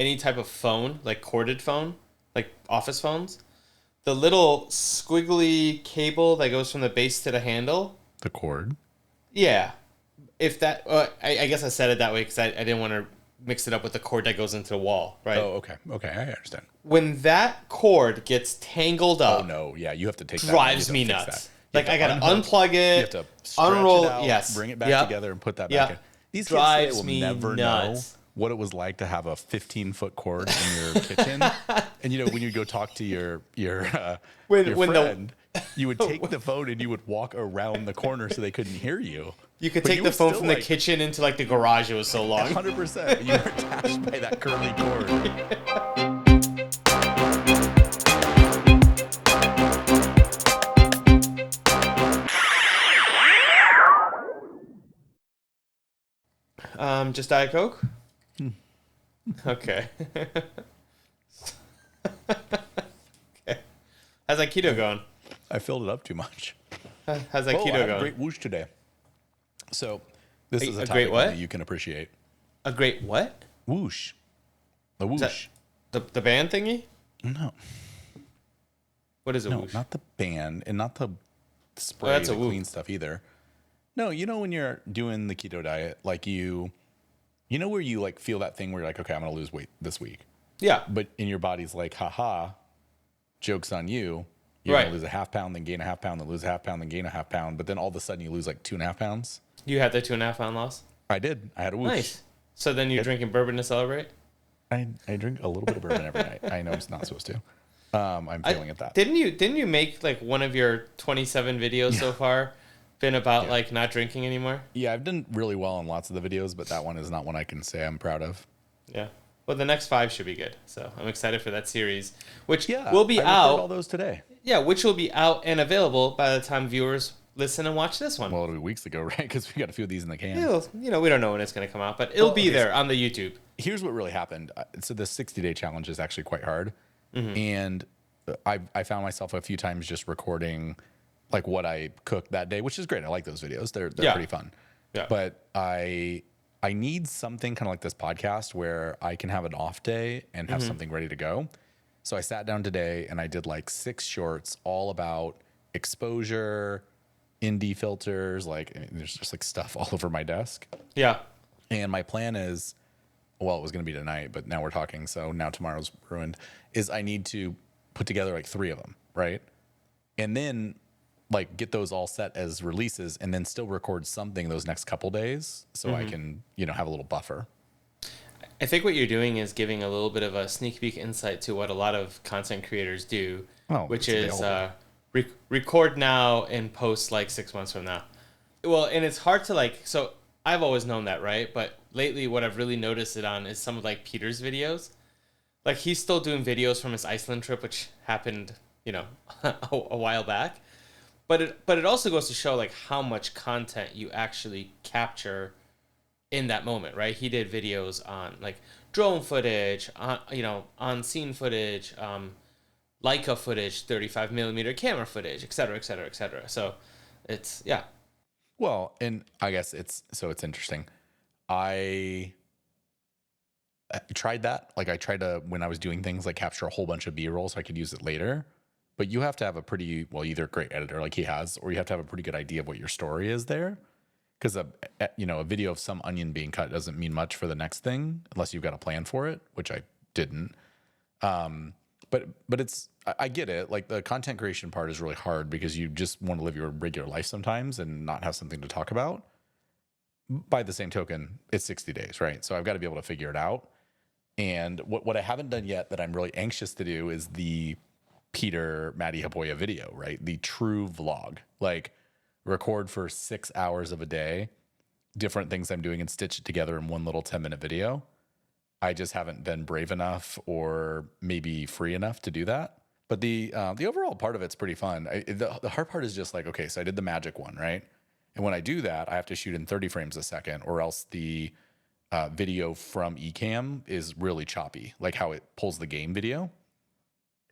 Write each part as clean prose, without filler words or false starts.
any type of phone, like corded phone, like office phones, the little squiggly cable that goes from the base to the handle. The cord. Yeah. If that, I guess I said it that way because I didn't want to mix it up with the cord that goes into the wall, right? Oh, okay. Okay, I understand. When that cord gets tangled up, Oh no, yeah, you have to take that. Drives me nuts. Like I gotta unplug it, you have to stretch unroll, it out, yes, bring it back together, and put that back in. These kids drives will me never nuts. know what it was like to have a 15-foot cord in your kitchen. And when you go talk to your friend, you would take the phone and you would walk around the corner so they couldn't hear you. You could take the phone from the kitchen into like the garage. It was so long. 100%. You were attached by that curly cord. Just Diet Coke? Okay. Okay. How's that keto going? I filled it up too much. How's that keto I had going? a great whoosh today. So this is a great topic what? that you can appreciate. A great what? Whoosh. The whoosh. The band thingy? No. What is a No, whoosh? not the band and not the spray, that's the a whoop. clean stuff either. No, when you're doing the keto diet, like where you like feel that thing where you're like, okay, I'm going to lose weight this week. Yeah. But in your body's like, haha, joke's on you. You're going to lose a half pound, then gain a half pound, then lose a half pound, then gain a half pound. But then all of a sudden you lose like 2.5 pounds. You had the 2.5 pound loss? I did. I had a whoosh. Nice. So then you're drinking bourbon to celebrate? I drink a little bit of bourbon every night. I know it's not supposed to. I'm failing at that. Didn't you make like one of your 27 videos so far been about like not drinking anymore? Yeah, I've done really well on lots of the videos, but that one is not one I can say I'm proud of. Yeah. Well, the next 5 should be good. So I'm excited for that series, which Yeah, will be I out. all those today. Yeah, which will be out and available by the time viewers listen and watch this one. Well, it'll be weeks ago, right? Because we got a few of these in the can. We don't know when it's going to come out, but it'll be there on the YouTube. Here's what really happened. So the 60-day challenge is actually quite hard. And I found myself a few times just recording like what I cooked that day, which is great. I like those videos. They're pretty fun. Yeah. But I need something kind of like this podcast where I can have an off day and have something ready to go. So I sat down today and I did like 6 shorts all about exposure, indie filters, there's just like stuff all over my desk. Yeah. And my plan is, well, it was going to be tonight, but now we're talking, so now tomorrow's ruined, is I need to put together like 3 of them, right? And then like get those all set as releases and then still record something those next couple days so I can, have a little buffer. I think what you're doing is giving a little bit of a sneak peek insight to what a lot of content creators do, which is record now and post like 6 months from now. Well, and it's hard to so I've always known that, right? But lately what I've really noticed it on is some of like Peter's videos. Like he's still doing videos from his Iceland trip, which happened, a while back. But it also goes to show like how much content you actually capture in that moment, right? He did videos on like drone footage, on scene footage, Leica footage, 35 millimeter camera footage, et cetera, et cetera, et cetera. So it's, yeah. Well, and I guess it's interesting. I tried that. Like I tried to, when I was doing things, like capture a whole bunch of B-roll so I could use it later. But you have to have a pretty, either great editor like he has, or you have to have a pretty good idea of what your story is there. Because a video of some onion being cut doesn't mean much for the next thing unless you've got a plan for it, which I didn't. But I get it. Like the content creation part is really hard because you just want to live your regular life sometimes and not have something to talk about. By the same token, it's 60 days, right? So I've got to be able to figure it out. And what I haven't done yet that I'm really anxious to do is the Peter Matty Haboya video, right? The true vlog, like record for 6 hours of a day, different things I'm doing and stitch it together in one little 10-minute video. I just haven't been brave enough or maybe free enough to do that. But the overall part of it's pretty fun. The hard part is just like, okay, so I did the magic one, right? And when I do that, I have to shoot in 30 frames a second or else the video from Ecamm is really choppy, like how it pulls the game video.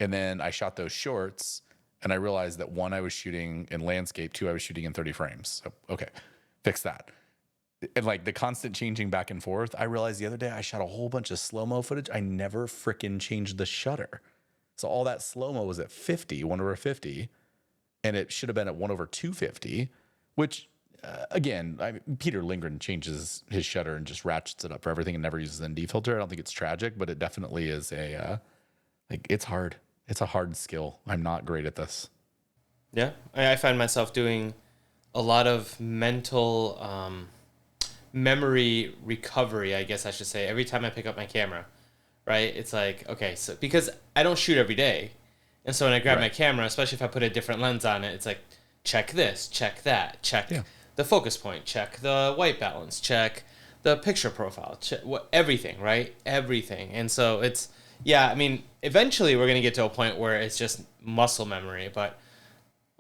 And then I shot those shorts and I realized that 1, I was shooting in landscape, 2, I was shooting in 30 frames. So, okay, fix that. and like the constant changing back and forth. I realized the other day I shot a whole bunch of slow-mo footage. I never freaking changed the shutter. So all that slow-mo was at 50, 1/50, and it should have been at 1/250, which again, Peter Lindgren changes his shutter and just ratchets it up for everything and never uses an ND filter. I don't think it's tragic, but it definitely is like it's hard. It's a hard skill. I'm not great at this. Yeah, I find myself doing a lot of mental memory recovery, I guess I should say, every time I pick up my camera, right? It's like, okay, so because I don't shoot every day. And so when I grab my camera, especially if I put a different lens on it, it's like, check this, check that, check the focus point, check the white balance, check the picture profile, check everything, right? Everything. And so it's, I mean, eventually we're going to get to a point where it's just muscle memory, but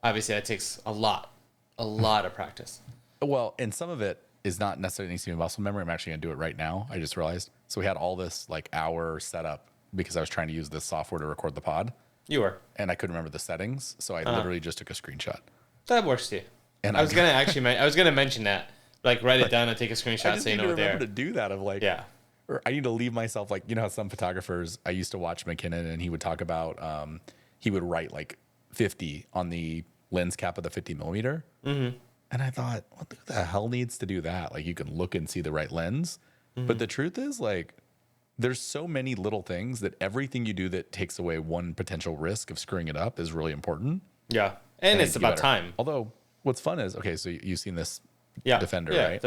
obviously that takes a lot of practice. Well, and some of it is not necessarily needs to be muscle memory. I'm actually going to do it right now. I just realized. So we had all this like hour setup because I was trying to use this software to record the pod. You were. And I couldn't remember the settings. So I literally just took a screenshot. That works too. And I was going to mention that. Like write it down and take a screenshot so you know there. I to do that of like, or I need to leave myself like, you know how some photographers, I used to watch McKinnon and he would talk about, he would write like 50 on the lens cap of the 50 millimeter. Mm-hmm. And I thought, what the hell needs to do that? Like you can look and see the right lens. Mm-hmm. But the truth is like, there's so many little things that everything you do that takes away one potential risk of screwing it up is really important. Yeah. And it's about time. Although what's fun is, okay, so you've seen this Defender, right?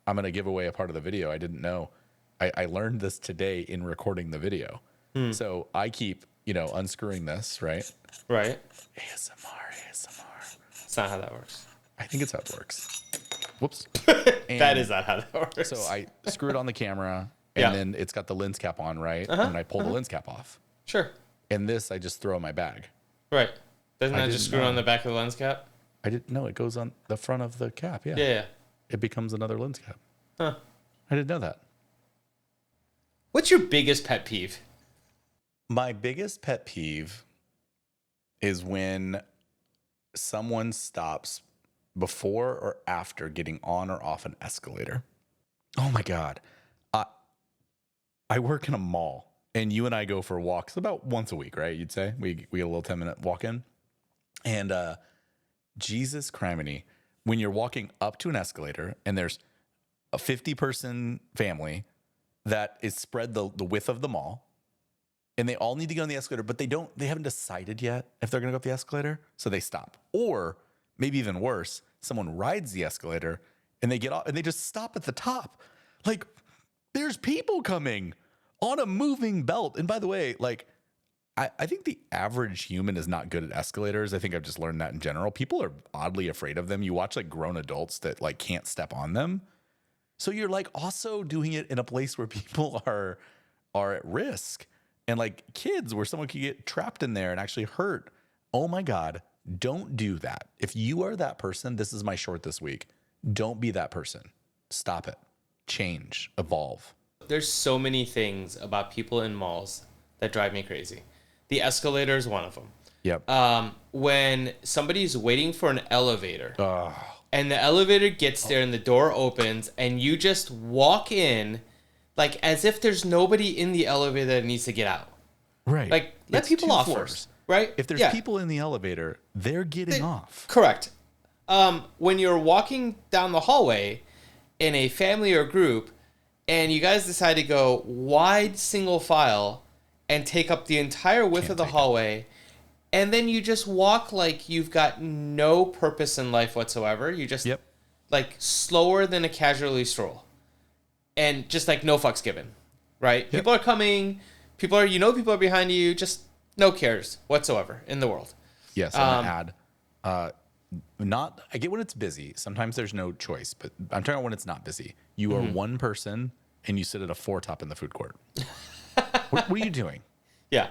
I'm going to give away a part of the video. I didn't know. I learned this today in recording the video. So I keep, unscrewing this, right? Right. ASMR. It's not how that works. I think it's how it works. Whoops. That is not how that works. So I screw it on the camera, and then it's got the lens cap on, right? And I pull the lens cap off. Sure. And this I just throw in my bag. Right. Doesn't that just screw on the back of the lens cap? I didn't know. It goes on the front of the cap. Yeah. It becomes another lens cap. Huh. I didn't know that. What's your biggest pet peeve? My biggest pet peeve is when someone stops before or after getting on or off an escalator. Oh my God. I work in a mall and you and I go for walks about once a week, right? You'd say we get a little 10-minute walk in. And Jesus criminy, when you're walking up to an escalator and there's a 50-person family that is spread the width of the mall, and they all need to go on the escalator, but they haven't decided yet if they're going to go up the escalator, so they stop. Or maybe even worse, someone rides the escalator and they get off and they just stop at the top. Like, there's people coming on a moving belt. And by the way, like, I think the average human is not good at escalators. I think I've just learned that in general. People are oddly afraid of them. You watch like grown adults that like can't step on them. So you're like also doing it in a place where people are at risk. And like kids where someone could get trapped in there and actually hurt. Oh my God, don't do that. If you are that person, this is my short this week. Don't be that person. Stop it. Change. Evolve. There's so many things about people in malls that drive me crazy. The escalator is one of them. Yep. When somebody's waiting for an elevator and the elevator gets there and the door opens and you just walk in like as if there's nobody in the elevator that needs to get out. Right. Like let people off first, right? If there's people in the elevator, they're getting off. Correct. When you're walking down the hallway in a family or group and you guys decide to go wide single file and take up the entire width of the hallway, and then you just walk like you've got no purpose in life whatsoever. You just like slower than a casually stroll. And just like no fucks given, right? Yep. People are coming, people are behind you, just no cares whatsoever in the world. Yes, I'm gonna add, I get when it's busy. Sometimes there's no choice, but I'm talking about when it's not busy. You are one person and you sit at a 4-top in the food court. What are you doing? Yeah.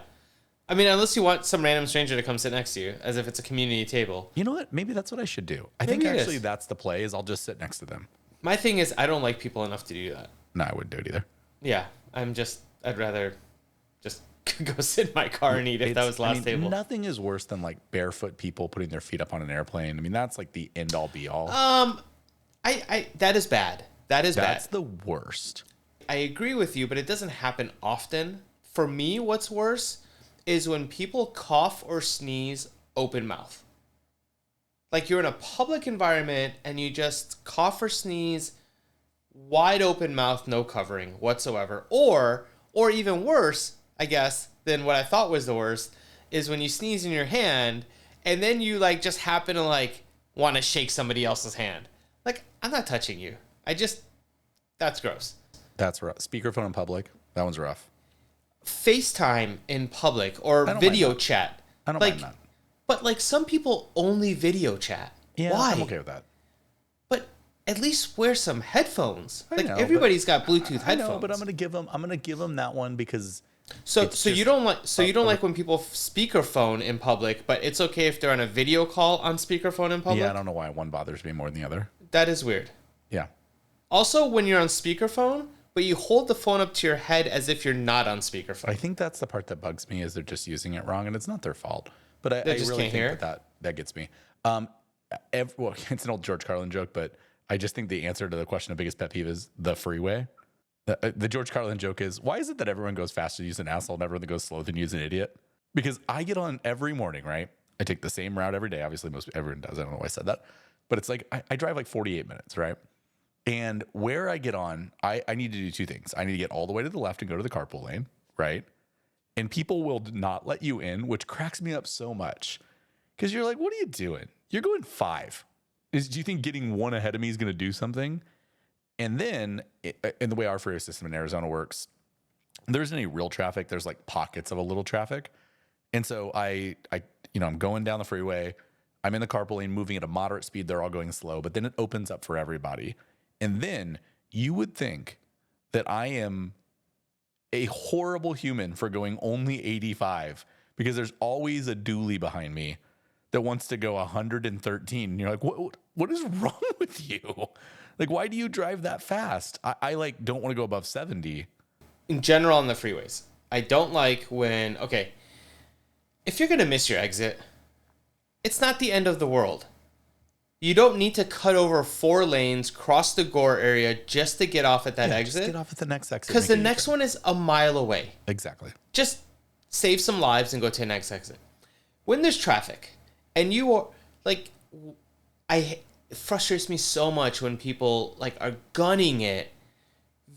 I mean, unless you want some random stranger to come sit next to you, as if it's a community table. You know what? Maybe that's what I should do. I think actually that's the play, is I'll just sit next to them. My thing is, I don't like people enough to do that. No, I wouldn't do it either. Yeah. I'd rather just go sit in my car and eat if that was last table. Nothing is worse than like barefoot people putting their feet up on an airplane. I mean, that's like the end all be all. That is bad. That's the worst. I agree with you, but it doesn't happen often. For me, what's worse is when people cough or sneeze open mouth. Like you're in a public environment and you just cough or sneeze wide open mouth, no covering whatsoever. Or even worse, I guess, than what I thought was the worst is when you sneeze in your hand and then you like just happen to like want to shake somebody else's hand. Like, I'm not touching you. That's gross. That's rough. Speakerphone in public. That one's rough. FaceTime in public or video chat. I don't mind that. But like some people only video chat. Yeah, why? I'm okay with that. But at least wear some headphones. Everybody's got Bluetooth headphones. I know, but I'm gonna give them that one because. So you don't like when people speakerphone in public, but it's okay if they're on a video call on speakerphone in public? Yeah, I don't know why one bothers me more than the other. That is weird. Yeah. Also, when you're on speakerphone, but you hold the phone up to your head as if you're not on speakerphone. I think that's the part that bugs me is they're just using it wrong, and it's not their fault. But I really think that gets me. Well, it's an old George Carlin joke, but I just think the answer to the question of biggest pet peeve is the freeway. The George Carlin joke is, why is it that everyone goes fast to use an asshole and everyone that goes slow than use an idiot? Because I get on every morning, right? I take the same route every day. Obviously, everyone does. I don't know why I said that. But it's like I drive like 48 minutes, right? And where I get on, I need to do two things. I need to get all the way to the left and go to the carpool lane, right? And people will not let you in, which cracks me up so much. Because you're like, what are you doing? You're going 5. Do you think getting one ahead of me is going to do something? And then, in the way our freeway system in Arizona works, there isn't any real traffic. There's like pockets of a little traffic. And so I'm going down the freeway. I'm in the carpool lane, moving at a moderate speed. They're all going slow, but then it opens up for everybody. And then you would think that I am a horrible human for going only 85 because there's always a dually behind me that wants to go 113. And you're like, what is wrong with you? Like, why do you drive that fast? I like don't want to go above 70. In general on the freeways, I don't like when, if you're going to miss your exit, it's not the end of the world. You don't need to cut over 4 lanes, cross the gore area just to get off at that exit. Just get off at the next exit. Because the next one is a mile away. Exactly. Just save some lives and go to the next exit. When there's traffic, and you are like, it frustrates me so much when people like are gunning it,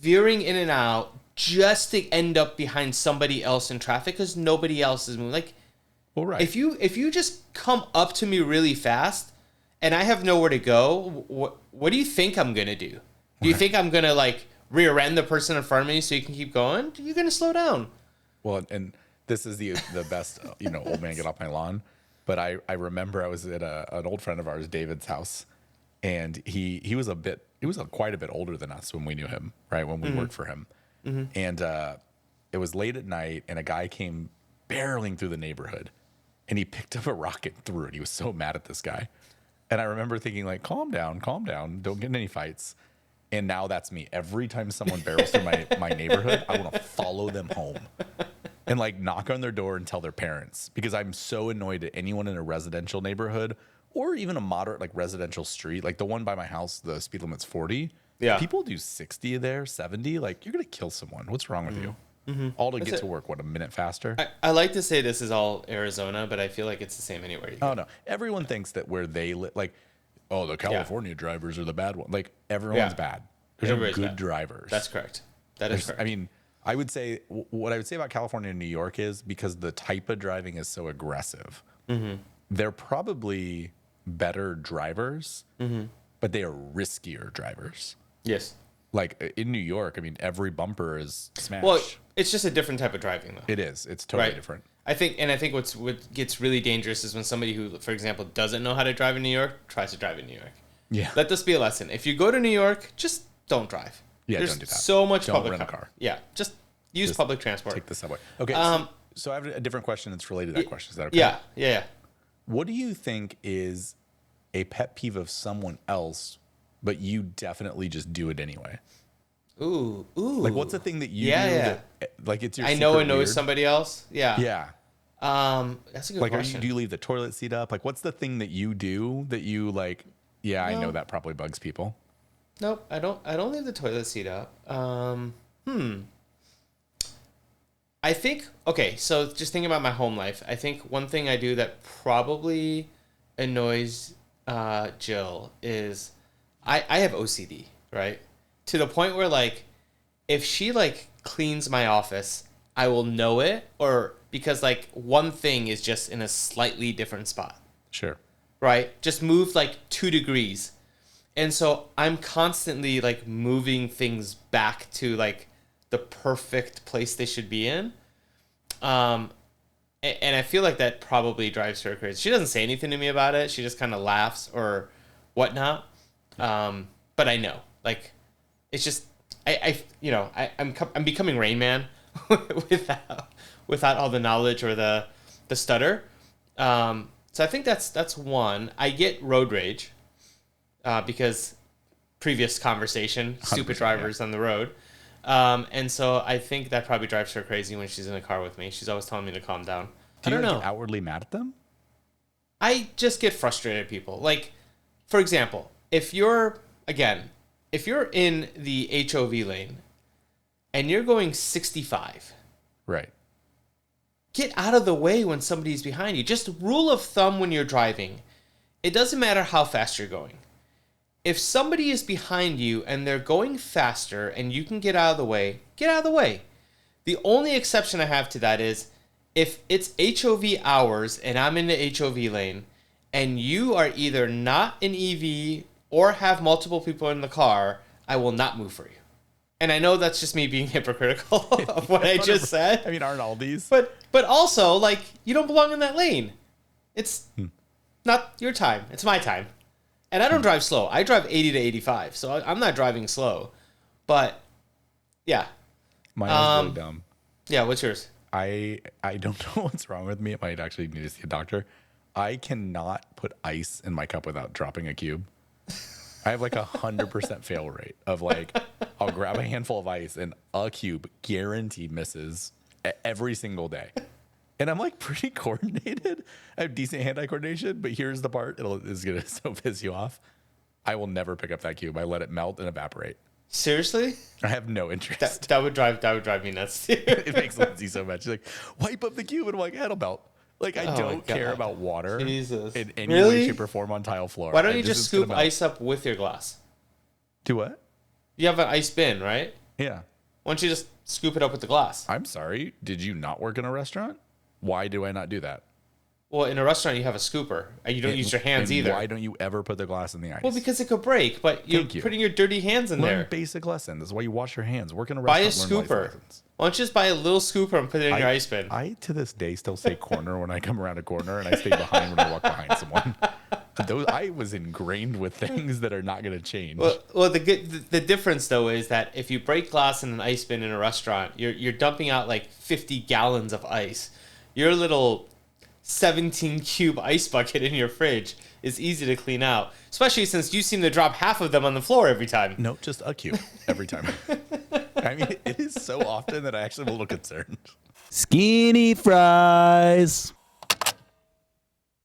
veering in and out just to end up behind somebody else in traffic because nobody else is moving. Like, well, right. If you just come up to me really fast and I have nowhere to go, what do you think I'm gonna do? Do you think I'm gonna like rear end the person in front of me so you can keep going? You're gonna slow down. Well, and this is the best, old man get off my lawn. But I remember I was at an old friend of ours, David's house, and he was quite a bit older than us when we knew him, right? When we worked for him. Mm-hmm. And it was late at night, and a guy came barreling through the neighborhood, and he picked up a rock and threw it. He was so mad at this guy. And I remember thinking, like, calm down, don't get in any fights. And now that's me. Every time someone barrels through my neighborhood, I want to follow them home and like knock on their door and tell their parents, because I'm so annoyed at anyone in a residential neighborhood or even a moderate like residential street. Like the one by my house, the speed limit's 40. Yeah. People do 60 there, 70. Like, you're going to kill someone. What's wrong with you? Mm-hmm. All to get to work, a minute faster? I like to say this is all Arizona, but I feel like it's the same anywhere you go. Oh, no. Everyone thinks that where they live, like, oh, the California drivers are the bad one. Like, everyone's bad. There's no good drivers. That's correct. That is correct. I mean, I would say, what I would say about California and New York is because the type of driving is so aggressive, they're probably better drivers, but they are riskier drivers. Yes. Like in New York, I mean, every bumper is smashed. Well, it's just a different type of driving, though. It is. It's totally different. I think what gets really dangerous is when somebody who, for example, doesn't know how to drive in New York tries to drive in New York. Yeah. Let this be a lesson. If you go to New York, just don't drive. Yeah, There's don't do that. So much don't public rent a car. Yeah, just use public transport. Take the subway. Okay. So I have a different question that's related to that question. Is that okay? Yeah. What do you think is a pet peeve of someone else, but you definitely just do it anyway? Ooh. Like, what's the thing that you do that, like, it's your I know it knows somebody else? Yeah. Yeah. That's a good question. Do you leave the toilet seat up? Like, what's the thing that you do that you, like, I know that probably bugs people? Nope, I don't leave the toilet seat up. I think, okay, so just thinking about my home life, I think one thing I do that probably annoys Jill is I have OCD, right? To the point where, like, if she, like, cleans my office, I will know it, or because, like, one thing is just in a slightly different spot. Sure. Right? Just moved, like, 2 degrees. And so I'm constantly, like, moving things back to, like, the perfect place they should be in. And I feel like that probably drives her crazy. She doesn't say anything to me about it. She just kind of laughs or whatnot. But I know, like, it's just, I'm becoming Rain Man without all the knowledge or the stutter. So I think that's one. I get road rage because previous conversation, stupid drivers on the road. And so I think that probably drives her crazy when she's in a car with me. She's always telling me to calm down. Do you I don't know. Get outwardly mad at them? I just get frustrated at people. Like, for example, if you're in the HOV lane and you're going 65, right? Get out of the way when somebody's behind you. Just rule of thumb when you're driving. It doesn't matter how fast you're going. If somebody is behind you and they're going faster and you can get out of the way, get out of the way. The only exception I have to that is if it's HOV hours and I'm in the HOV lane and you are either not an EV or have multiple people in the car, I will not move for you. And I know that's just me being hypocritical of what I just said. I mean, aren't all these? But also, like, you don't belong in that lane. It's not your time. It's my time. And I don't drive slow. I drive 80 to 85, so I'm not driving slow. But, yeah. Mine is really dumb. Yeah, what's yours? I don't know what's wrong with me. It might actually need to see a doctor. I cannot put ice in my cup without dropping a cube. I have like 100% fail rate of, like, I'll grab a handful of ice and a cube guaranteed misses every single day. And I'm, like, pretty coordinated. I have decent hand-eye coordination, but here's the part is going to so piss you off. I will never pick up that cube. I let it melt and evaporate. Seriously? I have no interest. That would drive me nuts too. It makes Lindsay so mad. She's like, wipe up the cube. And I'm like, it'll melt. Like, I don't care about water in any way, shape, or form on tile floor. Why don't you just scoop ice up with your glass? Do what? You have an ice bin, right? Yeah. Why don't you just scoop it up with the glass? I'm sorry. Did you not work in a restaurant? Why do I not do that? Well, in a restaurant, you have a scooper. And you don't use your hands either. Why don't you ever put the glass in the ice? Well, because it could break, but you're putting your dirty hands in there. Learn basic lesson. This is why you wash your hands. Work in a restaurant. Buy a scooper. Why don't you just buy a little scooper and put it in your ice bin? I, to this day, still say corner when I come around a corner, and I stay behind when I walk behind someone. I was ingrained with things that are not going to change. Well, the difference, though, is that if you break glass in an ice bin in a restaurant, you're dumping out like 50 gallons of ice. Your little 17 cube ice bucket in your fridge is easy to clean out, especially since you seem to drop half of them on the floor every time. No, just a cube every time. I mean, it is so often that I actually am a little concerned. Skinny fries.